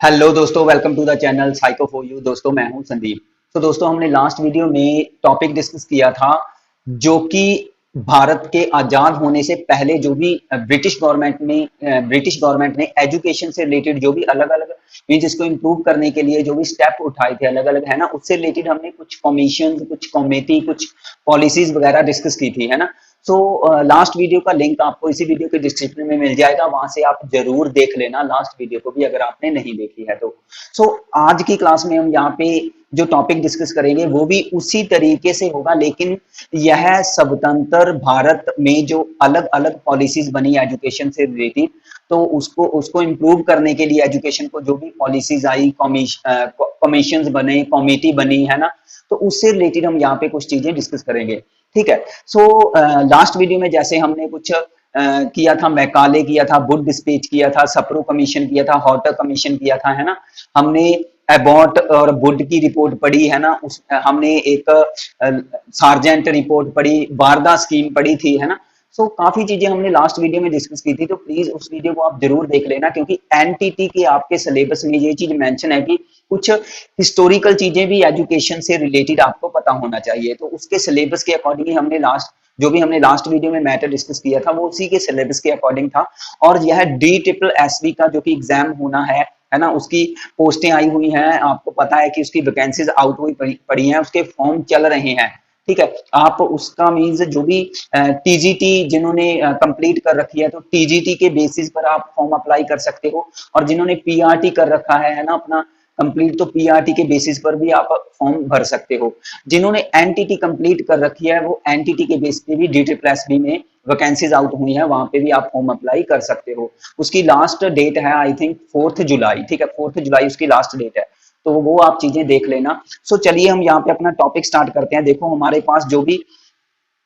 Hello दोस्तों, welcome to the channel psycho for you. दोस्तों मैं हूं संदीप। तो दोस्तों हमने लास्ट वीडियो में टॉपिक डिस्कस किया था जो कि भारत के आजाद होने से पहले जो भी ब्रिटिश गवर्नमेंट ने एजुकेशन से रिलेटेड जो भी अलग अलग मीन्स इसको इम्प्रूव करने के लिए जो भी स्टेप उठाए थे अलग अलग, है ना, उससे रिलेटेड हमने कुछ कमीशन, कुछ कमेटी, कुछ पॉलिसीज वगैरह डिस्कस की थी, है ना। सो लास्ट वीडियो का लिंक आपको इसी वीडियो के डिस्क्रिप्शन में मिल जाएगा, वहां से आप जरूर देख लेना लास्ट वीडियो को भी अगर आपने नहीं देखी है तो। आज की क्लास में हम यहाँ पे जो टॉपिक डिस्कस करेंगे वो भी उसी तरीके से होगा, लेकिन यह स्वतंत्र भारत में जो अलग अलग पॉलिसीज बनी एजुकेशन से रिलेटेड, तो उसको उसको इम्प्रूव करने के लिए एजुकेशन को जो भी पॉलिसीज आई, कमीशन बने, कमेटी बनी, है ना, तो उससे रिलेटेड हम यहाँ पे कुछ चीजें डिस्कस करेंगे। ठीक है। लास्ट वीडियो में जैसे हमने कुछ किया था, मैकाले किया था, वुड डिस्पैच किया था, सप्रो कमीशन किया था, हॉटर कमीशन किया था, है ना। हमने एबॉट और वुड की रिपोर्ट पढ़ी, है ना। हमने एक सार्जेंट रिपोर्ट पढ़ी, वारदा स्कीम पढ़ी थी, है ना। काफी चीजें हमने लास्ट वीडियो में डिस्कस की थी, तो प्लीज उस वीडियो को आप जरूर देख लेना, क्योंकि एनटीटी के आपके सिलेबस में ये चीज मेंशन है कि कुछ हिस्टोरिकल चीजें भी एजुकेशन से रिलेटेड आपको पता होना चाहिए। तो उसके सिलेबस के अकॉर्डिंग ही हमने लास्ट वीडियो में मैटर डिस्कस किया था वो उसी के सिलेबस के अकॉर्डिंग था। और यह DSSB का जो कि एग्जाम होना है ना, उसकी पोस्टें आई हुई हैं, आपको पता है कि उसकी वैकेंसीज आउट हुई पड़ी हैं, उसके फॉर्म चल रहे हैं। ठीक है। आप उसका मीन्स जो भी टीजीटी जिन्होंने कंप्लीट कर रखी है, तो टीजीटी के बेसिस पर आप फॉर्म अप्लाई कर सकते हो, और जिन्होंने पीआरटी कर रखा है ना अपना कंप्लीट, तो पीआरटी के बेसिस पर भी आप फॉर्म भर सकते हो। जिन्होंने एनटीटी कंप्लीट कर रखी है वो एनटीटी के बेस पे भी DSSB में वैकेंसीज आउट हुई है, वहां पे भी आप फॉर्म अप्लाई कर सकते हो। उसकी लास्ट डेट है आई थिंक 4 जुलाई। ठीक है, 4 जुलाई उसकी लास्ट डेट है, तो वो आप चीजें देख लेना। चलिए हम यहाँ पे अपना टॉपिक स्टार्ट करते हैं। देखो हमारे पास जो भी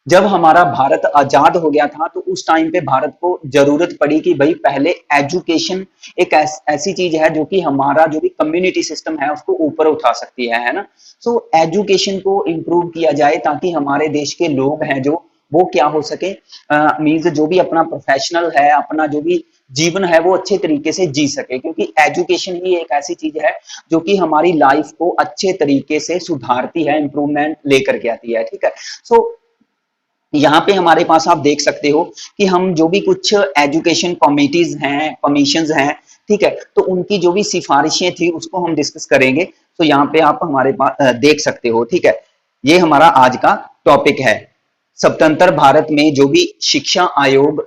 जब हमारा भारत आजाद हो गया था, तो उस टाइम पे भारत को जरूरत पड़ी कि भाई पहले एजुकेशन एक ऐसी चीज है जो कि हमारा जो भी कम्युनिटी सिस्टम है उसको ऊपर उठा सकती है ना। एजुकेशन को इम्प्रूव किया जाए ताकि हमारे देश के लोग हैं जो वो क्या हो सके, मीन्स जो भी अपना प्रोफेशनल है, अपना जो भी जीवन है वो अच्छे तरीके से जी सके, क्योंकि एजुकेशन ही एक ऐसी चीज है जो कि हमारी लाइफ को अच्छे तरीके से सुधारती है, इंप्रूवमेंट लेकर के आती है। ठीक है। यहाँ पे हमारे पास आप देख सकते हो कि हम जो भी कुछ एजुकेशन कमिटीज हैं, कमीशंस हैं, ठीक है, तो उनकी जो भी सिफारिशें थी उसको हम डिस्कस करेंगे। तो यहाँ पे आप हमारे पास देख सकते हो। ठीक है, ये हमारा आज का टॉपिक है, स्वतंत्र भारत में जो भी शिक्षा आयोग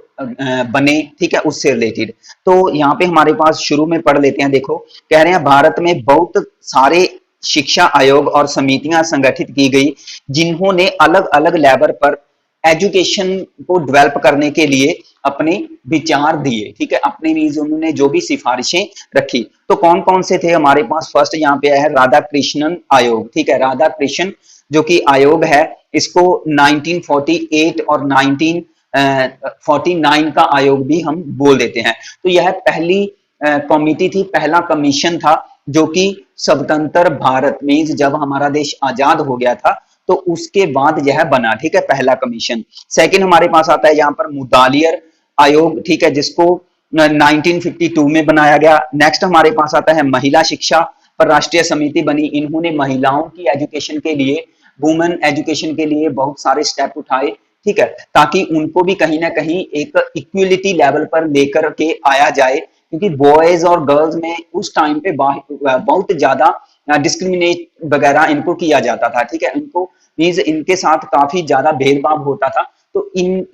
बने, ठीक है, उससे रिलेटेड। तो यहाँ पे हमारे पास शुरू में पढ़ लेते हैं। देखो कह रहे हैं भारत में बहुत सारे शिक्षा आयोग और समितियां संगठित की गई जिन्होंने अलग अलग लेवल पर एजुकेशन को डेवलप करने के लिए अपने विचार दिए। ठीक है, अपने मीन्स उन्होंने जो भी सिफारिशें रखी। तो कौन कौन से थे हमारे पास? फर्स्ट यहाँ पे है राधा कृष्णन आयोग। ठीक है, राधा कृष्ण जो कि आयोग है, इसको 1948 और 1949 का आयोग भी हम बोल देते हैं। तो यह पहली कमिटी थी, पहला कमीशन था जो कि स्वतंत्र भारत मीन्स जब हमारा देश आजाद हो गया था तो उसके बाद यह बना। ठीक है, पहला कमीशन। सेकंड हमारे पास आता है यहाँ पर मुदालियर आयोग, ठीक है, जिसको 1952 में बनाया गया। नेक्स्ट हमारे पास आता है महिला शिक्षा पर राष्ट्रीय समिति बनी। इन्होंने महिलाओं की एजुकेशन के लिए, वुमेन एजुकेशन के लिए बहुत सारे स्टेप उठाए, ठीक है, ताकि उनको भी कहीं ना कहीं एक इक्वलिटी लेवल पर लेकर के आया जाए, क्योंकि बॉयज और गर्ल्स में उस टाइम पे बहुत ज्यादा डिस्क्रिमिनेट वगैरह इनको किया जाता था। ठीक है, इनको मीन्स इनके साथ काफी ज्यादा भेदभाव होता था। तो इन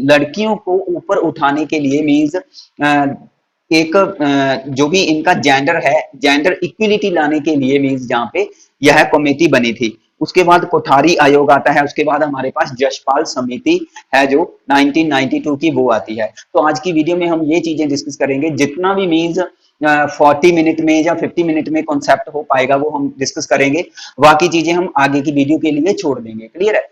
लड़कियों को ऊपर उठाने के लिए मीन्स एक जो भी इनका जेंडर है, जेंडर इक्विलिटी लाने के लिए मीन्स जहाँ पे यह कमेटी बनी थी। उसके बाद कोठारी आयोग आता है। उसके बाद हमारे पास यशपाल समिति है जो 1992 की वो आती है। तो आज की वीडियो में हम ये चीजें डिस्कस करेंगे, जितना भी मीन्स 40 मिनट में या 50 मिनट में कॉन्सेप्ट हो पाएगा वो हम डिस्कस करेंगे, बाकी चीजें हम आगे की वीडियो के लिए छोड़ देंगे। क्लियर है?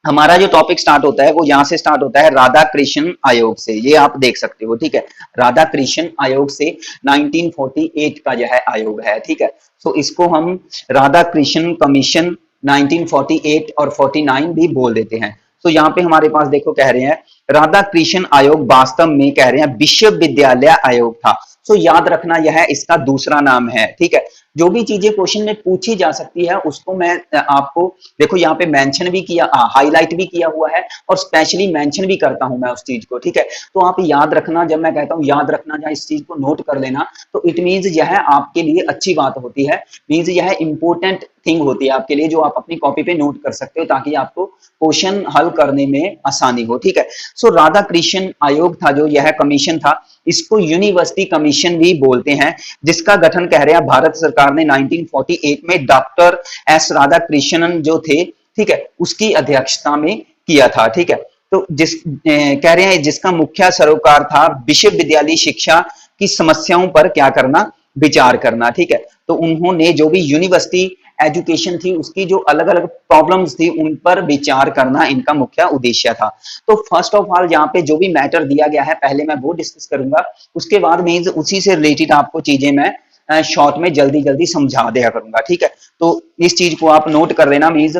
हमारा जो टॉपिक स्टार्ट होता है वो यहाँ से स्टार्ट होता है, राधा कृष्ण आयोग से। ये आप देख सकते हो। ठीक है, राधा कृष्ण आयोग से 1948 का यह आयोग है। ठीक है, इसको हम राधा कृष्ण कमीशन 1948 और 49 भी बोल देते हैं। तो यहाँ पे हमारे पास देखो कह रहे हैं राधा कृष्ण आयोग वास्तव में कह रहे हैं विश्वविद्यालय आयोग था। सो याद रखना यह इसका दूसरा नाम है, ठीक है। जो भी चीजें क्वेश्चन में पूछी जा सकती है उसको मैं आपको देखो यहाँ पे मेंशन भी किया, हाईलाइट भी किया हुआ है और स्पेशली मेंशन भी करता हूं मैं उस चीज को, ठीक है। तो आप याद रखना, जब मैं कहता हूं याद रखना या इस चीज को नोट कर लेना, तो इट मींस यह आपके लिए अच्छी बात होती है, मींस यह इंपॉर्टेंट थिंग होती है आपके लिए जो आप अपनी कॉपी पे नोट कर सकते हो ताकि आपको क्वेश्चन हल करने में आसानी हो, ठीक है। सो राधा कृष्ण आयोग था जो यह कमीशन था, इसको यूनिवर्सिटी कमीशन भी बोलते हैं, जिसका गठन कह रहे हैं भारत सरकार ने 1948 में डॉक्टर एस राधा कृष्णन जो थे, ठीक है, उसकी अध्यक्षता में किया था, ठीक है। तो कह रहे हैं जिसका मुख्य सरोकार था विश्वविद्यालय शिक्षा की समस्याओं पर क्या करना, विचार करना, ठीक है। तो उन्होंने जो भी यूनिवर्सिटी एजुकेशन थी उसकी जो अलग अलग प्रॉब्लम्स थी उन पर विचार करना इनका मुख्य उद्देश्य था। तो फर्स्ट ऑफ ऑल यहाँ पे जो भी मैटर दिया गया है पहले मैं वो डिस्कस करूंगा, उसके बाद मीन्स उसी से रिलेटेड आपको चीजें मैं शॉर्ट में जल्दी जल्दी समझा दिया करूंगा, ठीक है। तो इस चीज को आप नोट कर लेना, मीन्स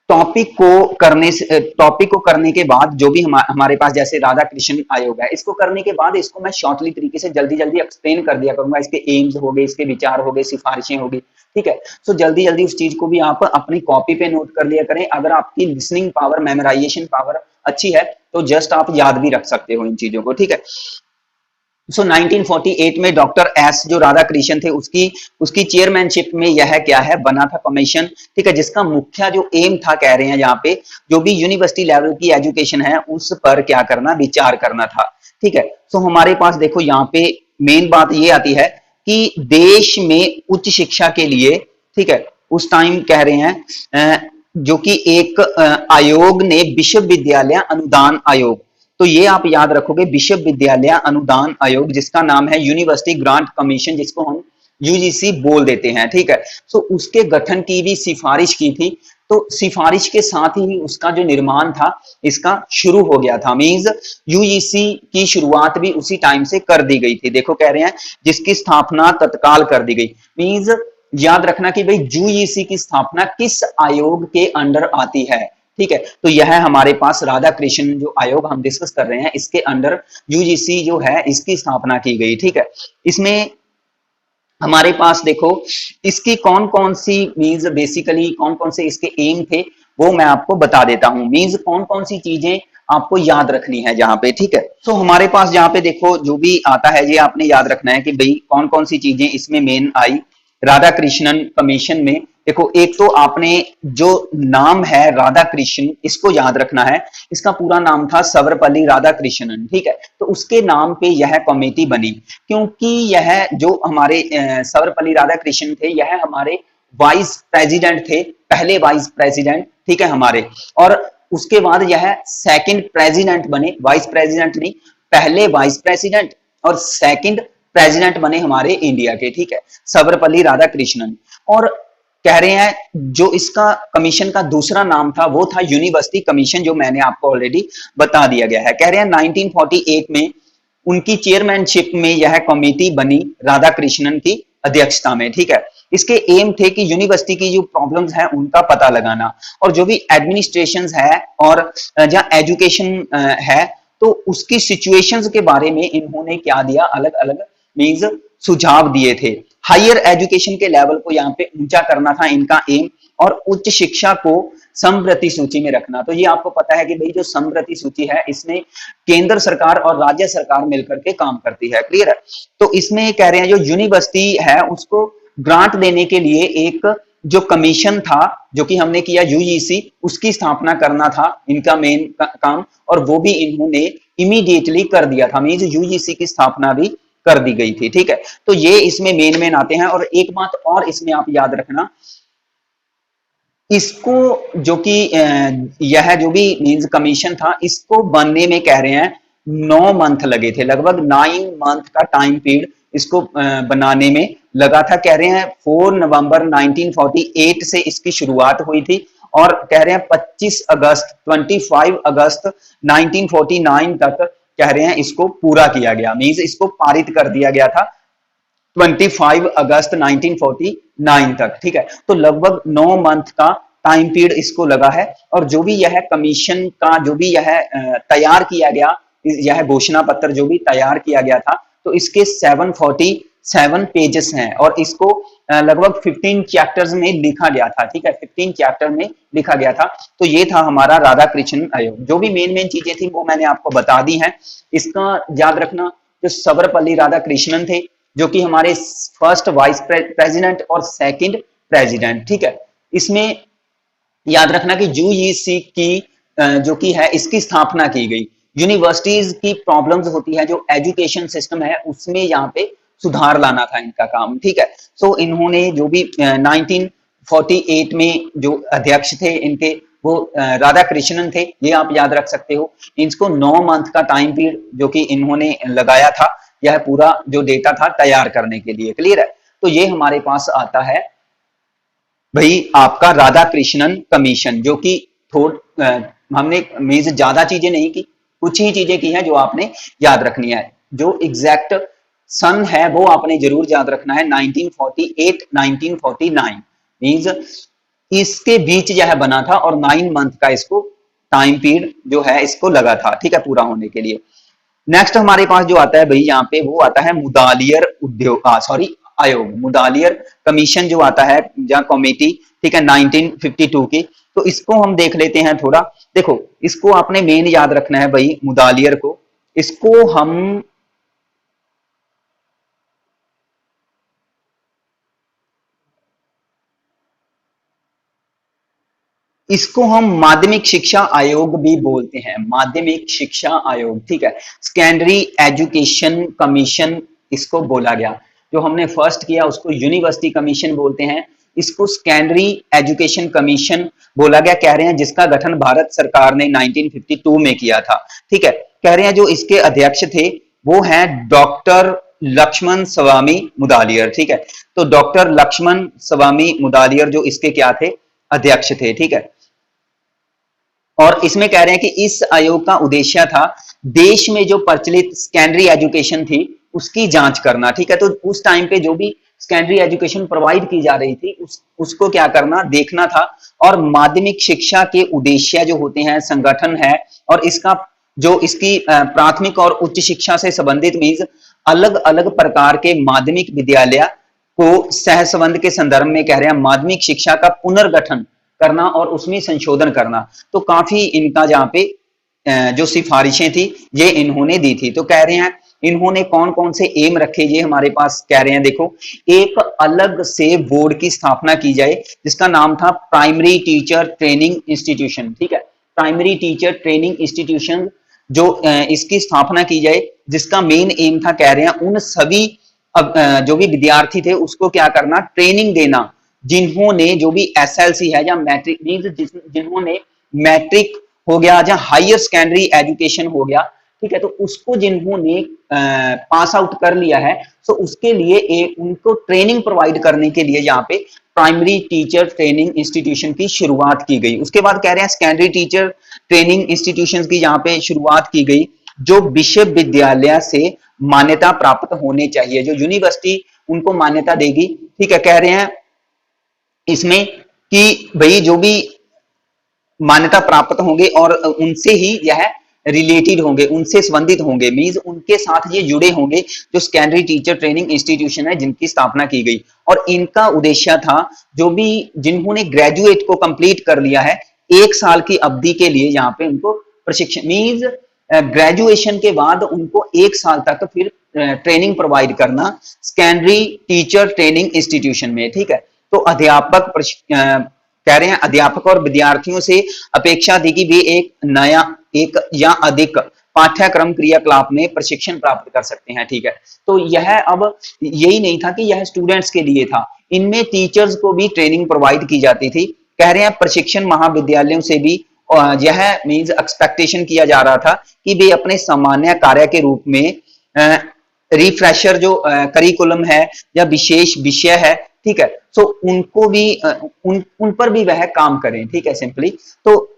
टॉपिक को करने के बाद जो भी हमारे पास जैसे राधा कृष्ण आयोग है, इसको करने के बाद इसको मैं शॉर्टली तरीके से जल्दी जल्दी एक्सप्लेन कर दिया करूंगा, इसके एम्स हो गए, इसके विचार हो गए, सिफारिशें होगी, ठीक है। सो जल्दी जल्दी उस चीज को भी आप अपनी कॉपी पे नोट कर लिया करें। अगर आपकी लिसनिंग पावर, मेमोराइजेशन पावर अच्छी है तो जस्ट आप याद भी रख सकते हो इन चीजों को, ठीक है। सो 1948 में डॉक्टर एस जो राधा कृष्ण थे उसकी चेयरमैनशिप में यह क्या है बना था कमीशन, ठीक है, जिसका मुख्य जो एम था कह रहे हैं यहाँ पे जो भी यूनिवर्सिटी लेवल की एजुकेशन है उस पर क्या करना, विचार करना था, ठीक है। सो हमारे पास देखो यहाँ पे मेन बात ये आती है कि देश में उच्च शिक्षा के लिए, ठीक है, उस टाइम कह रहे हैं जो कि एक आयोग ने विश्वविद्यालय अनुदान आयोग, तो ये आप याद रखोगे विश्वविद्यालय अनुदान आयोग, जिसका नाम है यूनिवर्सिटी ग्रांट कमीशन, जिसको हम यूजीसी बोल देते हैं, ठीक है। सो उसके गठन की भी सिफारिश की थी, तो सिफारिश के साथ ही उसका जो निर्माण था इसका शुरू हो गया था, मींस यूजीसी की शुरुआत भी उसी टाइम से कर दी गई थी। देखो कह रहे हैं जिसकी स्थापना तत्काल कर दी गई, मींस याद रखना कि भाई यूजीसी की स्थापना किस आयोग के अंडर आती है, ठीक है। तो यह हमारे पास राधा कृष्ण जो आयोग हम डिस्कस कर रहे हैं इसके अंडर यूजीसी जो है इसकी स्थापना की गई, ठीक है। इसमें हमारे पास देखो इसकी कौन कौन सी मीन्स बेसिकली कौन कौन से इसके एम थे वो मैं आपको बता देता हूं, मीन्स कौन कौन सी चीजें आपको याद रखनी है जहां पे, ठीक है। तो हमारे पास जहां पे देखो जो भी आता है ये आपने याद रखना है कि भाई कौन कौन सी चीजें इसमें मेन आई राधा कृष्णन कमीशन में। देखो एक तो आपने जो नाम है राधा कृष्ण इसको याद रखना है, इसका पूरा नाम था सर्वपल्ली राधा कृष्णन, ठीक है। तो उसके नाम पे यह कमेटी बनी क्योंकि यह जो हमारे सर्वपल्ली राधा कृष्ण थे यह हमारे वाइस प्रेसिडेंट थे, पहले वाइस प्रेसिडेंट, ठीक है हमारे, और उसके बाद यह सेकंड प्रेसिडेंट बने, वाइस प्रेसिडेंट नहीं, पहले वाइस प्रेसिडेंट और सेकंड प्रेसिडेंट बने हमारे इंडिया के, ठीक है, सर्वपल्ली राधा कृष्णन। और कह रहे हैं जो इसका कमीशन का दूसरा नाम था वो था यूनिवर्सिटी कमीशन, जो मैंने आपको ऑलरेडी बता दिया गया है। कह रहे हैं 1948 में उनकी चेयरमैनशिप में यह कमेटी बनी राधा कृष्णन की अध्यक्षता में, ठीक है। इसके एम थे कि यूनिवर्सिटी की जो प्रॉब्लम्स है उनका पता लगाना और जो भी एडमिनिस्ट्रेशन है और जहाँ एजुकेशन है तो उसकी सिचुएशंस के बारे में इन्होंने क्या दिया, अलग अलग मीन्स सुझाव दिए थे। हायर एजुकेशन के लेवल को यहाँ पे ऊंचा करना था इनका एम, और उच्च शिक्षा को समवर्ती सूची में रखना। तो ये आपको पता है कि भाई जो समवर्ती सूची है इसमें केंद्र सरकार और राज्य सरकार मिलकर के काम करती है, क्लियर है। तो इसमें कह रहे हैं जो यूनिवर्सिटी है उसको ग्रांट देने के लिए एक जो कमीशन था जो कि हमने किया यूजीसी, उसकी स्थापना करना था इनका मेन काम, और वो भी इन्होंने इमीडिएटली कर दिया था, मींस यूजीसी की स्थापना भी कर दी गई थी, ठीक है। तो ये इसमें मेन आते हैं। और एक बात और इसमें आप याद रखना, इसको जो कि यह जो भी मींस कमीशन था इसको बनने में कह रहे हैं 9 मंथ लगे थे, लगभग 9 मंथ का टाइम पीरियड इसको बनाने में लगा था। कह रहे हैं 4 नवंबर 1948 से इसकी शुरुआत हुई थी और कह रहे हैं 25 अगस्त 1949 तक कह रहे हैं इसको पूरा किया गया, मींस इसको पारित कर दिया गया था 25 अगस्त 1949 तक, ठीक है। तो लगभग 9 मंथ का टाइम पीरियड इसको लगा है। और जो भी यह कमीशन का जो भी यह तैयार किया गया, यह घोषणा पत्र जो भी तैयार किया गया था, तो इसके 747 पेजेस हैं और इसको लगभग 15 चैप्टर्स में लिखा गया था। ठीक है, 15 चैप्टर में लिखा गया था। तो ये था हमारा राधा कृष्णन आयोग। जो भी मेन चीजें थी वो मैंने आपको बता दी हैं। इसका याद रखना, जो सर्वपल्ली राधाकृष्णन थे, जो कि हमारे फर्स्ट वाइस प्रेसिडेंट और सेकंड प्रेसिडेंट। ठीक है, इसमें याद रखना कि यूजीसी की जो कि है इसकी स्थापना की गई। यूनिवर्सिटीज की प्रॉब्लम्स होती है, जो एजुकेशन सिस्टम है उसमें यहाँ पे सुधार लाना था इनका काम। ठीक है, सो इन्होंने जो भी 1948 में जो अध्यक्ष थे इनके, वो राधा कृष्णन थे, ये आप याद रख सकते हो। इनको 9 मंथ का टाइम पीरियड जो कि इन्होंने लगाया था, यह पूरा जो डेटा था तैयार करने के लिए। क्लियर है, तो ये हमारे पास आता है भाई आपका राधा कृष्णन कमीशन, जो कि हमने मीन्स ज्यादा चीजें नहीं की, कुछ ही चीजें की हैं जो आपने याद रखनी है। जो एग्जैक्ट सन है वो आपने जरूर याद रखना है, 1948 1949 मीन्स इसके बीच यह बना था और 9 मंथ का इसको टाइम पीरियड जो है इसको लगा था। ठीक है, पूरा होने के लिए। नेक्स्ट हमारे पास जो आता है भाई यहाँ पे, वो आता है मुदालियर उद्योग आयोग, मुदालियर कमीशन जो आता है या कमेटी। ठीक है, 1952 की। तो इसको हम देख लेते हैं थोड़ा। देखो, इसको आपने मेन याद रखना है भाई मुदालियर को। इसको हम माध्यमिक शिक्षा आयोग भी बोलते हैं, माध्यमिक शिक्षा आयोग। ठीक है, सेकेंडरी एजुकेशन कमीशन इसको बोला गया। जो हमने फर्स्ट किया उसको यूनिवर्सिटी कमीशन बोलते हैं, इसको सेकेंडरी एजुकेशन कमीशन बोला गया। कह रहे हैं जिसका गठन भारत सरकार ने 1952 में किया था। ठीक है, कह रहे हैं जो इसके अध्यक्ष थे वो हैं डॉक्टर लक्ष्मण स्वामी मुदालियर। ठीक है, तो डॉक्टर लक्ष्मण स्वामी मुदालियर जो इसके क्या थे, अध्यक्ष थे। ठीक है, और इसमें कह रहे हैं कि इस आयोग का उद्देश्य था देश में जो प्रचलित सेकेंडरी एजुकेशन थी उसकी जांच करना। ठीक है, तो उस टाइम पे जो भी सेकेंडरी एजुकेशन प्रोवाइड की जा रही थी उसको क्या करना, देखना था। और माध्यमिक शिक्षा के उद्देश्य जो होते हैं, संगठन है, और इसकी प्राथमिक और उच्च शिक्षा से संबंधित मीन्स अलग अलग प्रकार के माध्यमिक विद्यालय को सहसंबंध के संदर्भ में कह रहे हैं माध्यमिक शिक्षा का पुनर्गठन करना और उसमें संशोधन करना। तो काफी इनका जहाँ पे जो सिफारिशें थी ये इन्होंने दी थी। तो कह रहे हैं इन्होंने कौन कौन से एम रखे, ये हमारे पास कह रहे हैं। देखो, एक अलग से बोर्ड की स्थापना की जाए जिसका नाम था प्राइमरी टीचर ट्रेनिंग इंस्टीट्यूशन। ठीक है, प्राइमरी टीचर ट्रेनिंग इंस्टीट्यूशन जो इसकी स्थापना की जाए, जिसका मेन एम था, कह रहे हैं उन सभी जो भी विद्यार्थी थे उसको क्या करना, ट्रेनिंग देना, जिन्होंने जो भी एसएलसी है या मैट्रिक मीन्स जिन्होंने मैट्रिक हो गया या हायर सेकेंडरी एजुकेशन हो गया। ठीक है, तो उसको जिन्होंने पास आउट कर लिया है, तो उसके लिए उनको ट्रेनिंग प्रोवाइड करने के लिए यहाँ पे प्राइमरी टीचर ट्रेनिंग इंस्टीट्यूशन की शुरुआत की गई। उसके बाद कह रहे हैं सेकेंडरी टीचर ट्रेनिंग इंस्टीट्यूशन की यहाँ पे शुरुआत की गई जो विश्वविद्यालय से मान्यता प्राप्त होने चाहिए, जो यूनिवर्सिटी उनको मान्यता देगी। ठीक है, कह रहे हैं इसमें कि भाई जो भी मान्यता प्राप्त होंगे और उनसे ही यह रिलेटेड होंगे, उनसे संबंधित होंगे, मींस उनके साथ ये जुड़े होंगे, जो सेकेंडरी टीचर ट्रेनिंग इंस्टीट्यूशन है जिनकी स्थापना की गई। और इनका उद्देश्य था जो भी जिन्होंने ग्रेजुएट को कंप्लीट कर लिया है 1 साल की अवधि के लिए यहाँ पे उनको प्रशिक्षण मींस ग्रेजुएशन के बाद उनको 1 साल तक फिर ट्रेनिंग प्रोवाइड करना सेकेंडरी टीचर ट्रेनिंग इंस्टीट्यूशन में। ठीक है, तो अध्यापक कह रहे हैं अध्यापक और विद्यार्थियों से अपेक्षा थी कि वे एक या अधिक पाठ्यक्रम क्रियाकलाप में प्रशिक्षण प्राप्त कर सकते हैं। ठीक है, तो यह अब यही नहीं था कि यह स्टूडेंट्स के लिए था, इनमें टीचर्स को भी ट्रेनिंग प्रोवाइड की जाती थी। कह रहे हैं प्रशिक्षण महाविद्यालयों से भी यह मींस एक्सपेक्टेशन किया जा रहा था कि वे अपने सामान्य कार्य के रूप में रिफ्रेशर जो करिकुलम है या विशेष विषय है, ठीक है, सो उनको भी उन पर भी वह काम करें। ठीक है, सिंपली। तो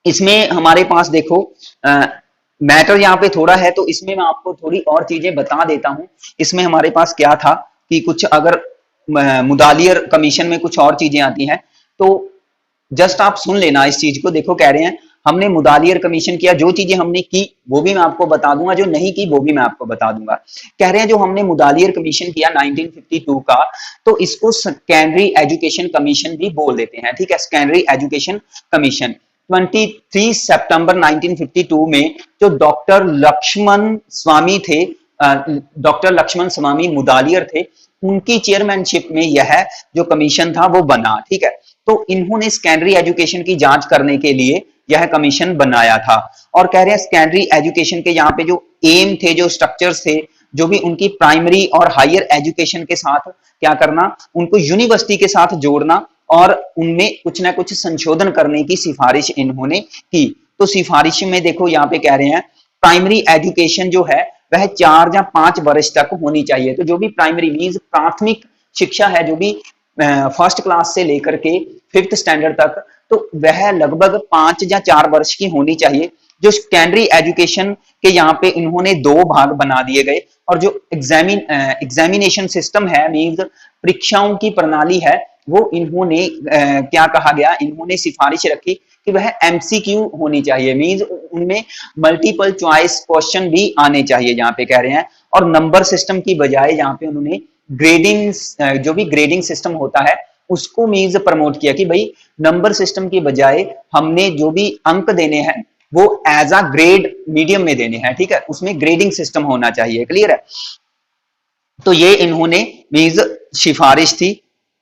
इसमें हमारे पास देखो मैटर यहाँ पे थोड़ा है, तो इसमें मैं आपको थोड़ी और चीजें बता देता हूं। इसमें हमारे पास क्या था कि कुछ अगर मुदालियर कमीशन में कुछ और चीजें आती हैं। तो जस्ट आप सुन लेना इस चीज को। देखो कह रहे हैं हमने मुदालियर कमीशन किया, जो चीजें हमने की वो भी मैं आपको बता दूंगा, जो नहीं की वो भी मैं आपको बता दूंगा। कह रहे हैं जो हमने मुदालियर कमीशन किया 1952 का, तो इसको सेकेंडरी एजुकेशन कमीशन भी बोल देते हैं, ठीक है, सेकेंडरी एजुकेशन कमीशन। 23 सितंबर 1952 में जो डॉक्टर लक्ष्मण स्वामी थे, डॉक्टर लक्ष्मण स्वामी मुदालियर थे, उनकी चेयरमैनशिप में यह जो कमीशन था वो बना, ठीक है। तो इन्होंने सेकेंडरी एजुकेशन की जांच करने के लिए यह कमीशन बनाया था। और कह रहे हैं सेकेंडरी एजुकेशन के यहाँ पे जो एम थे, जो स्ट्रक्चर्स थे, जो भी उनकी प्राइमरी और हायर एजुकेशन के साथ क्या करना, उनको यूनिवर्सिटी के साथ जोड़ना और उनमें कुछ ना कुछ संशोधन करने की सिफारिश इन्होंने की। तो सिफारिश में देखो यहाँ पे कह रहे हैं प्राइमरी एजुकेशन जो है वह 4 या 5 वर्ष तक होनी चाहिए। तो जो भी प्राइमरी मींस प्राथमिक शिक्षा है, जो भी फर्स्ट क्लास से लेकर के 5th स्टैंडर्ड तक, तो वह लगभग 5 या 4 वर्ष की होनी चाहिए। जो सेकेंडरी एजुकेशन के यहाँ पे इन्होंने 2 भाग बना दिए गए, और जो एग्जामिनेशन सिस्टम है, मींस परीक्षाओं की प्रणाली है, वो इन्होंने क्या कहा गया, इन्होंने सिफारिश रखी कि वह एमसीक्यू होनी चाहिए, मींस उनमें मल्टीपल चॉइस क्वेश्चन भी आने चाहिए यहाँ पे कह रहे हैं। और नंबर सिस्टम की बजाय यहाँ पे उन्होंने ग्रेडिंग, जो भी ग्रेडिंग सिस्टम होता है उसको मींस प्रमोट किया कि भाई नंबर सिस्टम की बजाय हमने जो भी अंक देने हैं वो एज अ ग्रेड मीडियम में देने हैं, ठीक है, उसमें ग्रेडिंग सिस्टम होना चाहिए। क्लियर है? तो ये इन्होंने मींस सिफारिश थी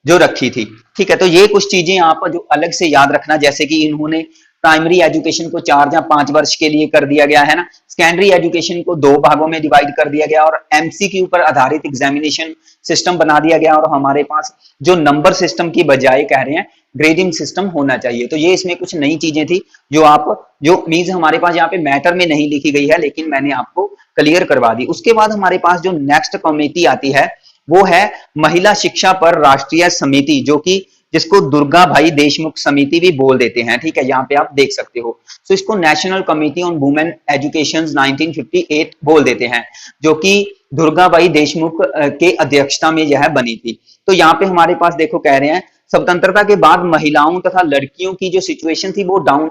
जो रखी थी, ठीक है। तो ये कुछ चीजें आप जो अलग से याद रखना, जैसे कि इन्होंने प्राइमरी एजुकेशन को 4 या 5 वर्ष के लिए कर दिया गया है ना, सेकेंडरी एजुकेशन को 2 भागों में डिवाइड कर दिया गया और एमसीक्यू पर आधारित एग्जामिनेशन सिस्टम बना दिया गया, और हमारे पास जो नंबर सिस्टम की बजाय कह रहे हैं ग्रेडिंग सिस्टम होना चाहिए। तो ये इसमें कुछ नई चीजें थी जो आप, जो मीन्स हमारे पास यहाँ पे मैटर में नहीं लिखी गई है, लेकिन मैंने आपको क्लियर करवा दी। उसके बाद हमारे पास जो नेक्स्ट कमेटी आती है वो है महिला शिक्षा पर राष्ट्रीय समिति, जो कि जिसको दुर्गा भाई देशमुख समिति भी बोल देते हैं, ठीक है, यहाँ पे आप देख सकते हो। तो इसको national committee on women education 1958 बोल देते हैं, जो कि दुर्गा भाई देशमुख के अध्यक्षता में यह बनी थी। तो यहाँ पे हमारे पास देखो कह रहे हैं स्वतंत्रता के बाद महिलाओं तथा लड़कियों की जो सिचुएशन थी वो डाउन,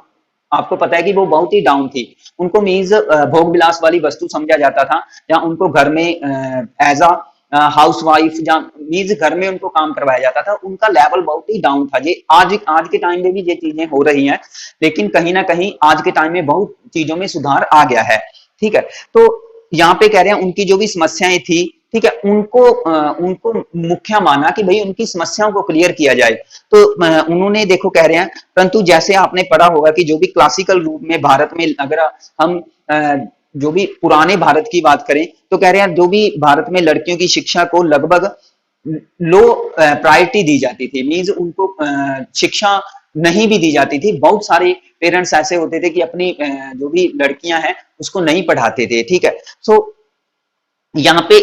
आपको पता है कि वो बहुत ही डाउन थी। उनको मीन्स भोग विलास वाली वस्तु समझा जाता था, या उनको घर में एज अ हाउस वाइफ या मीन्स घर में उनको काम करवाया जाता था, उनका लेवल बहुत ही डाउन था। ये आज के टाइम में भी ये चीजें हो रही हैं, लेकिन कहीं ना कहीं आज के टाइम में बहुत चीजों में सुधार आ गया है, ठीक है। तो यहाँ पे कह रहे हैं उनकी जो भी समस्याएं थी, ठीक है, उनको मुख्य माना कि भाई उनकी समस्याओं को क्लियर किया जाए। तो उन्होंने देखो कह रहे हैं, परंतु जैसे आपने पढ़ा होगा कि जो भी क्लासिकल रूप में भारत में, अगर हम जो भी पुराने भारत की बात करें, तो कह रहे हैं जो भी भारत में लड़कियों की शिक्षा को लगभग लो प्रायोरिटी दी जाती थी, मींस उनको शिक्षा नहीं भी दी जाती थी। बहुत सारे पेरेंट्स ऐसे होते थे कि अपनी जो भी लड़कियां हैं उसको नहीं पढ़ाते थे, ठीक है। सो यहाँ पे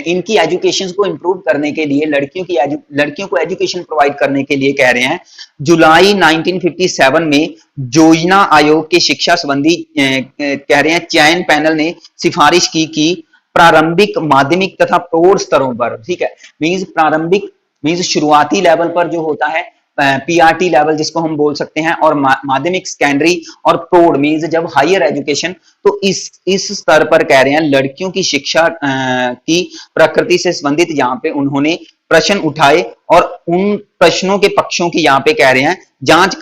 इनकी एजुकेशन को इंप्रूव करने के लिए, लड़कियों को एजुकेशन प्रोवाइड करने के लिए कह रहे हैं जुलाई 1957 में योजना आयोग के शिक्षा संबंधी कह रहे हैं चयन पैनल ने सिफारिश की कि प्रारंभिक, माध्यमिक तथा प्रौढ़ स्तरों पर, ठीक है, मींस प्रारंभिक मींस शुरुआती लेवल पर जो होता है पीआरटी लेवल जिसको हम बोल सकते हैं, और माध्यमिक, सेकेंडरी और प्रौढ़ मींस जब हायर एजुकेशन, तो इस स्तर पर कह रहे हैं लड़कियों की शिक्षा की प्रकृति से संबंधित यहाँ पे उन्होंने प्रश्न उठाए, और उन प्रश्नों के पक्षों की यहाँ पे कह रहे हैं जांच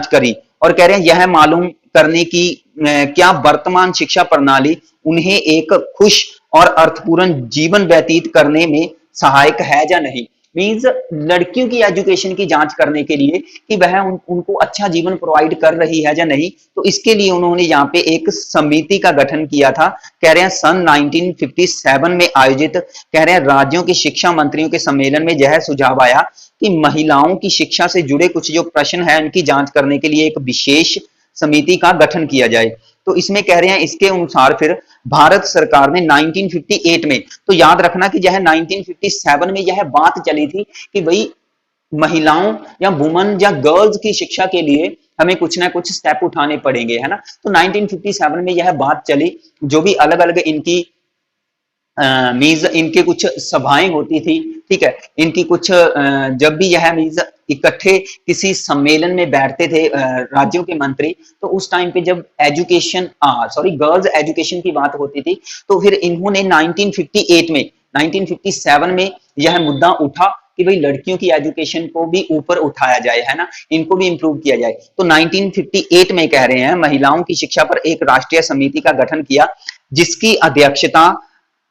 करी, और कह रहे हैं यह मालूम करने की क्या वर्तमान शिक्षा प्रणाली उन्हें एक खुश और अर्थपूर्ण जीवन व्यतीत करने में सहायक है या नहीं। मींस लड़कियों की एजुकेशन की जांच करने के लिए कि वह उनको अच्छा जीवन प्रोवाइड कर रही है या नहीं, तो इसके लिए उन्होंने यहाँ पे एक समिति का गठन किया था। कह रहे हैं सन 1957 में आयोजित, कह रहे हैं राज्यों के शिक्षा मंत्रियों के सम्मेलन में यह सुझाव आया कि महिलाओं की शिक्षा से जुड़े कुछ जो प्रश्न है उनकी जांच करने के लिए एक विशेष समिति का गठन किया जाए। तो इसमें कह रहे हैं इसके अनुसार फिर भारत सरकार ने 1958 में, तो याद रखना कि यह 1957 में यह बात चली थी कि भाई महिलाओं या वुमन या गर्ल्स की शिक्षा के लिए हमें कुछ ना कुछ स्टेप उठाने पड़ेंगे, है ना। तो 1957 में यह बात चली, जो भी अलग अलग इनकी मीन्स इनके कुछ सभाएं होती थी, ठीक है, इनकी कुछ जब भी यह मीन्स इकट्ठे किसी सम्मेलन में बैठते थे राज्यों के मंत्री, तो उस टाइम पे जब एजुकेशन गर्ल्स एजुकेशन की बात होती थी, तो फिर इन्होंने 1958 में 1957 में यह मुद्दा उठा कि भाई लड़कियों की एजुकेशन को भी ऊपर उठाया जाए, है ना, इनको भी इंप्रूव किया जाए। तो 1958 में कह रहे हैं महिलाओं की शिक्षा पर एक राष्ट्रीय समिति का गठन किया, जिसकी अध्यक्षता